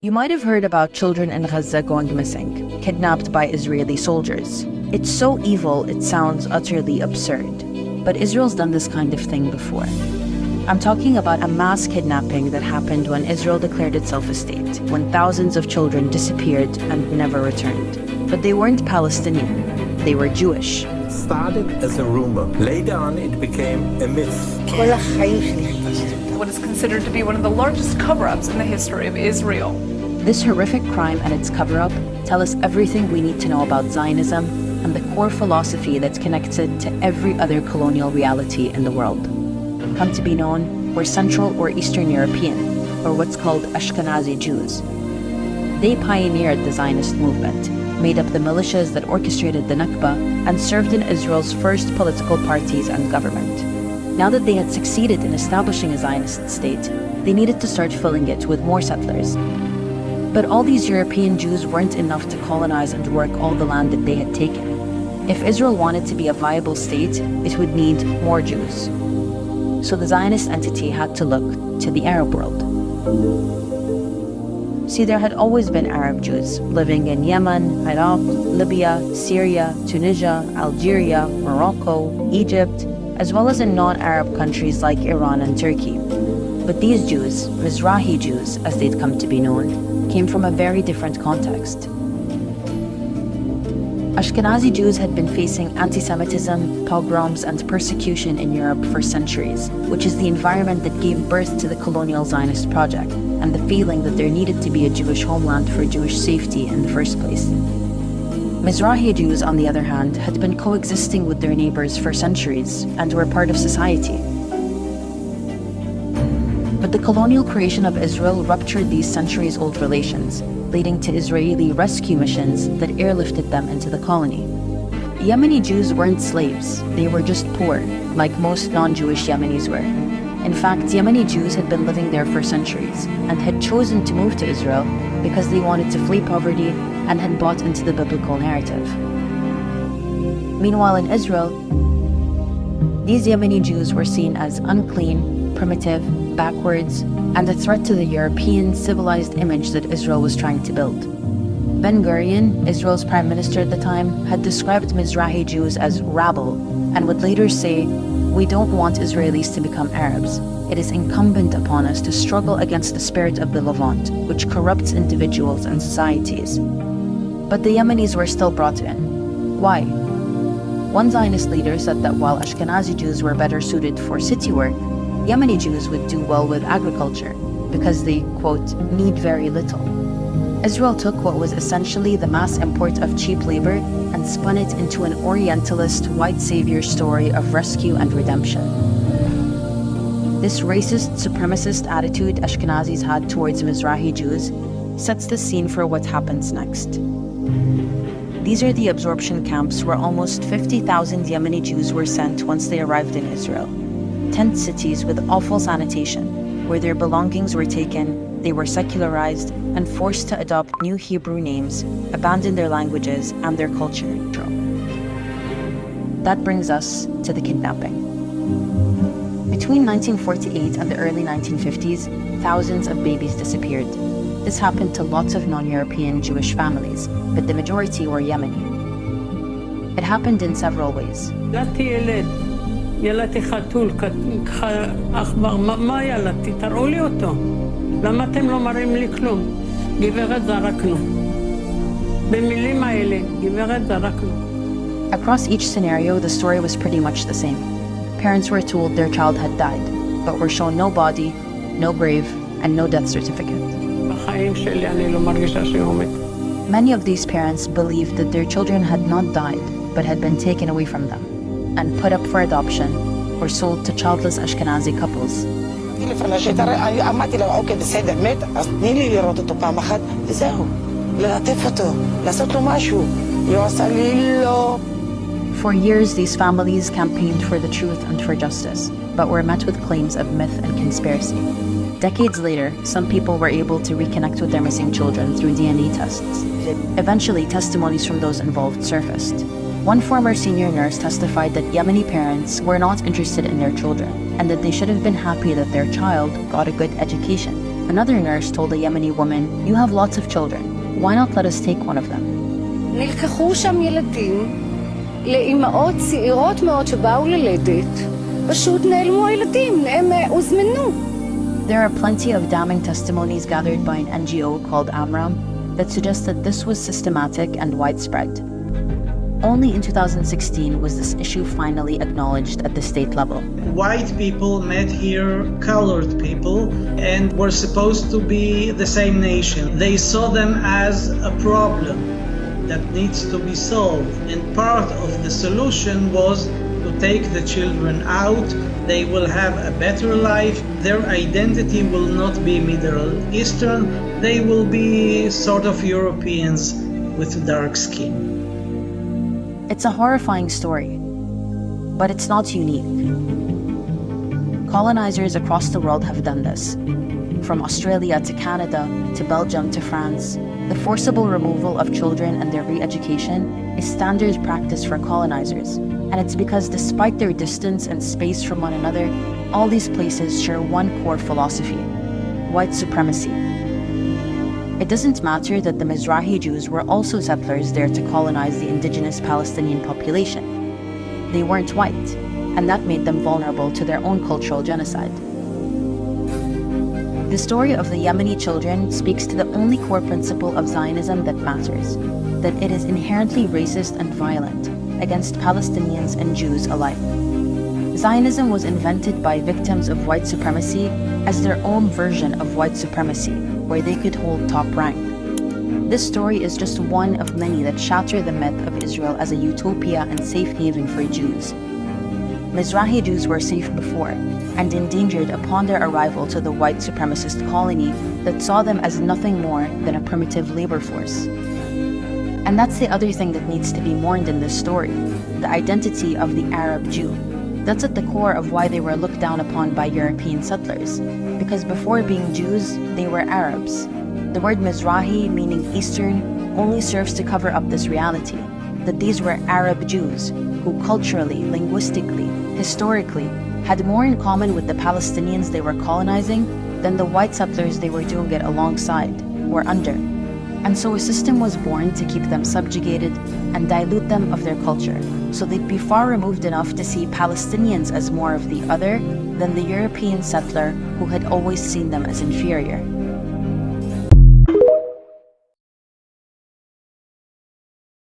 You might have heard about children in Gaza going missing, kidnapped by Israeli soldiers. It's so evil it sounds utterly absurd. But Israel's done this kind of thing before. I'm talking about a mass kidnapping that happened when Israel declared itself a state, when thousands of children disappeared and never returned. But they weren't Palestinian, they were Jewish. It started as a rumor. Later on, it became a myth. What is considered to be one of the largest cover-ups in the history of Israel. This horrific crime and its cover-up tell us everything we need to know about Zionism and the core philosophy that's connected to every other colonial reality in the world. Come to be known, we're Central or Eastern European, or what's called Ashkenazi Jews. They pioneered the Zionist movement, made up the militias that orchestrated the Nakba, and served in Israel's first political parties and government. Now that they had succeeded in establishing a Zionist state, they needed to start filling it with more settlers. But all these European Jews weren't enough to colonize and work all the land that they had taken. If Israel wanted to be a viable state, it would need more Jews. So the Zionist entity had to look to the Arab world. See, there had always been Arab Jews living in Yemen, Iraq, Libya, Syria, Tunisia, Algeria, Morocco, Egypt, as well as in non-Arab countries like Iran and Turkey. But these Jews, Mizrahi Jews as they'd come to be known, came from a very different context. Ashkenazi Jews had been facing anti-Semitism, pogroms, and persecution in Europe for centuries, which is the environment that gave birth to the colonial Zionist project, and the feeling that there needed to be a Jewish homeland for Jewish safety in the first place. Mizrahi Jews, on the other hand, had been coexisting with their neighbors for centuries and were part of society. But the colonial creation of Israel ruptured these centuries-old relations, leading to Israeli rescue missions that airlifted them into the colony. Yemeni Jews weren't slaves, they were just poor, like most non-Jewish Yemenis were. In fact, Yemeni Jews had been living there for centuries and had chosen to move to Israel because they wanted to flee poverty and had bought into the biblical narrative. Meanwhile, in Israel, these Yemeni Jews were seen as unclean, primitive, backwards, and a threat to the European civilized image that Israel was trying to build. Ben-Gurion, Israel's prime minister at the time, had described Mizrahi Jews as rabble and would later say, "We don't want Israelis to become Arabs. It is incumbent upon us to struggle against the spirit of the Levant, which corrupts individuals and societies." But the Yemenis were still brought in. Why? One Zionist leader said that while Ashkenazi Jews were better suited for city work, Yemeni Jews would do well with agriculture because they, quote, need very little. Israel took what was essentially the mass import of cheap labor and spun it into an Orientalist white savior story of rescue and redemption. This racist, supremacist attitude Ashkenazis had towards Mizrahi Jews sets the scene for what happens next. These are the absorption camps where almost 50,000 Yemeni Jews were sent once they arrived in Israel. Tent cities with awful sanitation, where their belongings were taken, they were secularized, and forced to adopt new Hebrew names, abandon their languages and their culture. That brings us to the kidnapping. Between 1948 and the early 1950s, thousands of babies disappeared. This happened to lots of non-European Jewish families, but the majority were Yemeni. It happened in several ways. ילדתי חתול, עכבר, מה ילדתי? תראו לי אותו. למה אתם לא מראים לי כלום? גברת זרקנו. במילים האלה, גברת זרקנו. Across each scenario, the story was pretty much the same. Parents were told their child had died, but were shown no body, no grave, and no death certificate. בחיים שלי אני לא מרגישה שהוא מת. Many of these parents believed that their children had not died, but had been taken away from them and put up for adoption or sold to childless Ashkenazi couples. אמרתי לו, אוקיי, בסדר, מת, אז תני לי לראות אותו פעם אחת, וזהו, ללטף אותו, לעשות לו משהו. היא עושה לי לא. For years, these families campaigned for the truth and for justice, but were met with claims of myth and conspiracy. Decades later, some people were able to reconnect with their missing children through DNA tests. Eventually, testimonies from those involved surfaced. One former senior nurse testified that Yemeni parents were not interested in their children and that they should have been happy that their child got a good education. Another nurse told a Yemeni woman, "You have lots of children. Why not let us take one of them?" נלקחו שם ילדים לאימהות צעירות מאוד שבאו ללדת, פשוט נעלמו הילדים, הם הוזמנו. There are plenty of damning testimonies gathered by an NGO called Amram that suggest that this was systematic and widespread. Only in 2016 was this issue finally acknowledged at the state level. White people met here colored people and were supposed to be the same nation. They saw them as a problem that needs to be solved, and part of the solution was to take the children out. They will have a better life. Their identity will not be Middle Eastern. They will be sort of Europeans with dark skin. It's a horrifying story, but it's not unique. Colonizers across the world have done this. From Australia to Canada to Belgium to France, the forcible removal of children and their re-education is standard practice for colonizers. And it's because despite their distance and space from one another, all these places share one core philosophy: white supremacy. It doesn't matter that the Mizrahi Jews were also settlers there to colonize the indigenous Palestinian population. They weren't white, and that made them vulnerable to their own cultural genocide. The story of the Yemeni children speaks to the only core principle of Zionism that matters, that it is inherently racist and violent against Palestinians and Jews alike. Zionism was invented by victims of white supremacy as their own version of white supremacy, where they could hold top rank. This story is just one of many that shatter the myth of Israel as a utopia and safe haven for Jews. Mizrahi Jews were safe before and endangered upon their arrival to the white supremacist colony that saw them as nothing more than a primitive labor force. And that's the other thing that needs to be mourned in this story, the identity of the Arab Jew. That's at the core of why they were looked down upon by European settlers, because before being Jews, they were Arabs. The word Mizrahi, meaning Eastern, only serves to cover up this reality, that these were Arab Jews who culturally, linguistically, historically, had more in common with the Palestinians they were colonizing than the white settlers they were doing it alongside, or under. And so a system was born to keep them subjugated and dilute them of their culture, so they'd be far removed enough to see Palestinians as more of the other than the European settler who had always seen them as inferior.